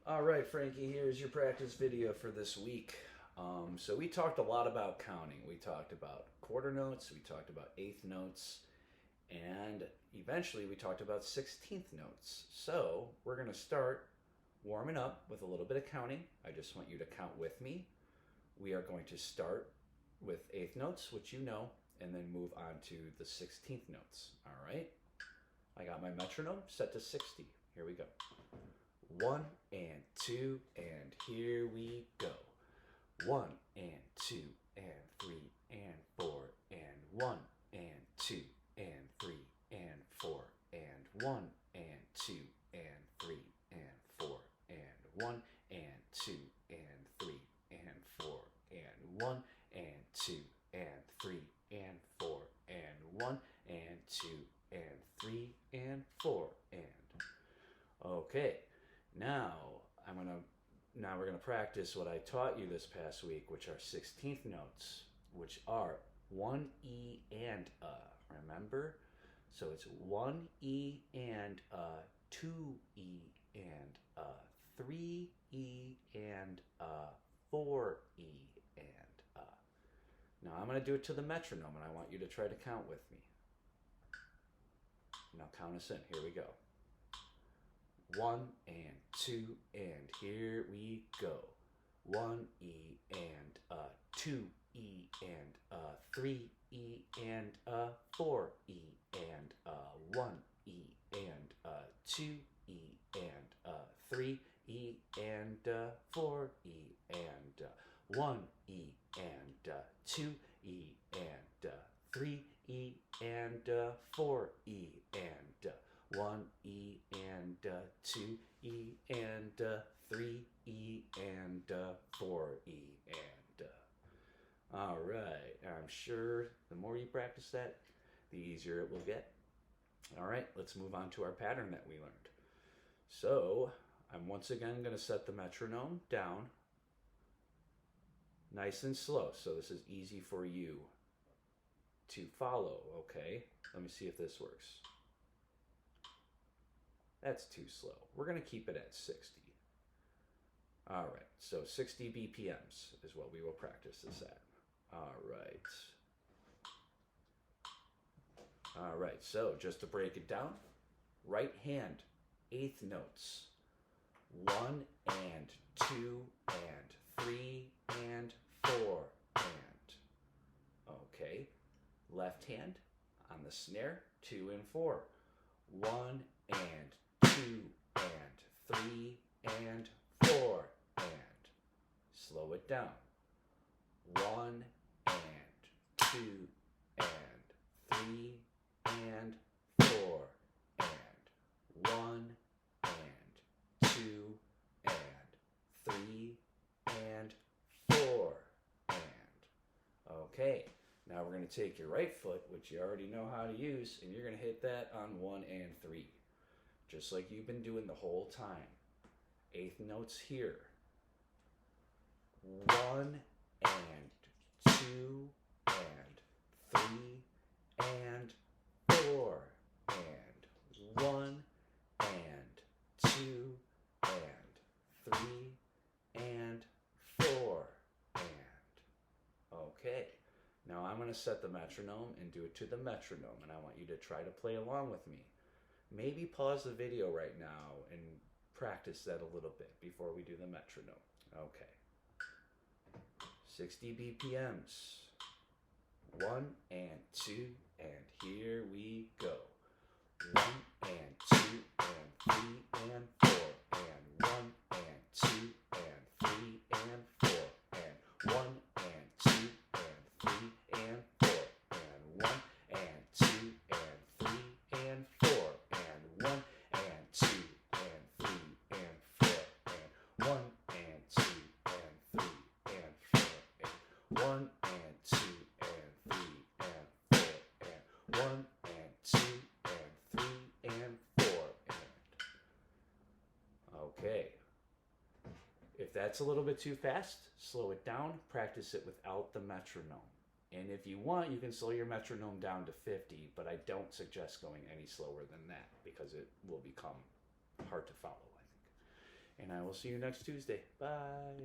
All right, Frankie, here's your practice video for this week. So we talked a lot about counting. We talked about quarter notes, we talked about eighth notes, and eventually we talked about 16th notes. So we're going to start warming up with a little bit of counting. I just want you to count with me. We are going to start with eighth notes, which you know, and then move on to the 16th notes. All right? I got my metronome set to 60. Here we go. 1 and 2 and here we go. 1 and 2 and 3 and 4 and 1 and 2 and 3 and 4 and 1 and 2 and 3 and 4 and 1 and 2 and 3 and 4 and 1 and 2 and 3 and 4 and 1 and 2 and 3 and 4 and okay. Now we're gonna practice what I taught you this past week, which are 16th notes, which are 1 E and a. Remember? So it's 1 E and a, 2 E and a, 3 E and a, 4 E and a. Now I'm gonna do it to the metronome, and I want you to try to count with me. Now count us in. Here we go. 1 and 2 and here we go. 1 E and a, 2 E and a, 3 E and a, 4 E and a, 1 E and a, 2 E and a, 3 E and a, 4 E and a, 1 E and a, 2 E and a, 3 E and a, 4 E and a, 1 E and 2 E and 3 E and 4 E and all right. I'm sure the more you practice that, the easier it will get. All right, let's move on to our pattern that we learned. So I'm once again going to set the metronome down nice and slow, so this is easy for you to follow. Okay, let me see if this works. That's too slow. We're going to keep it at 60. All right, so 60 BPMs is what we will practice this at. All right. All right, so just to break it down, right hand, eighth notes. 1 and 2 and 3 and 4 and. Okay, left hand on the snare, 2 and 4. 1 and 2 and 3 and 4 and. Slow it down. 1 and 2 and 3 and 4 and 1 and 2 and 3 and 4 and. Okay, now we're going to take your right foot, which you already know how to use, and you're going to hit that on 1 and 3. Just like you've been doing the whole time. Eighth notes here. 1 and 2 and 3 and 4 and 1 and 2 and 3 and 4 and. Okay, now I'm going to set the metronome and do it to the metronome, and I want you to try to play along with me. Maybe pause the video right now and practice that a little bit before we do the metronome. Okay. 60 BPMs. 1 and 2 and here we go. 1 and 2 and 3 and 4 and 1 and 2 and 3 and 4 and 1 and 2 and 3 and 4 and 1 and 2 and 3 and 4 and 1 and 2 and 3 and 4 and 1 and 2 and 3 and 4 and 1 and 2 and 3 and 4 and 1 and 2 and 3 and 4 and. Okay. If that's a little bit too fast, slow it down, practice it without the metronome. And if you want, you can slow your metronome down to 50, but I don't suggest going any slower than that because it will become hard to follow, I think. And I will see you next Tuesday. Bye.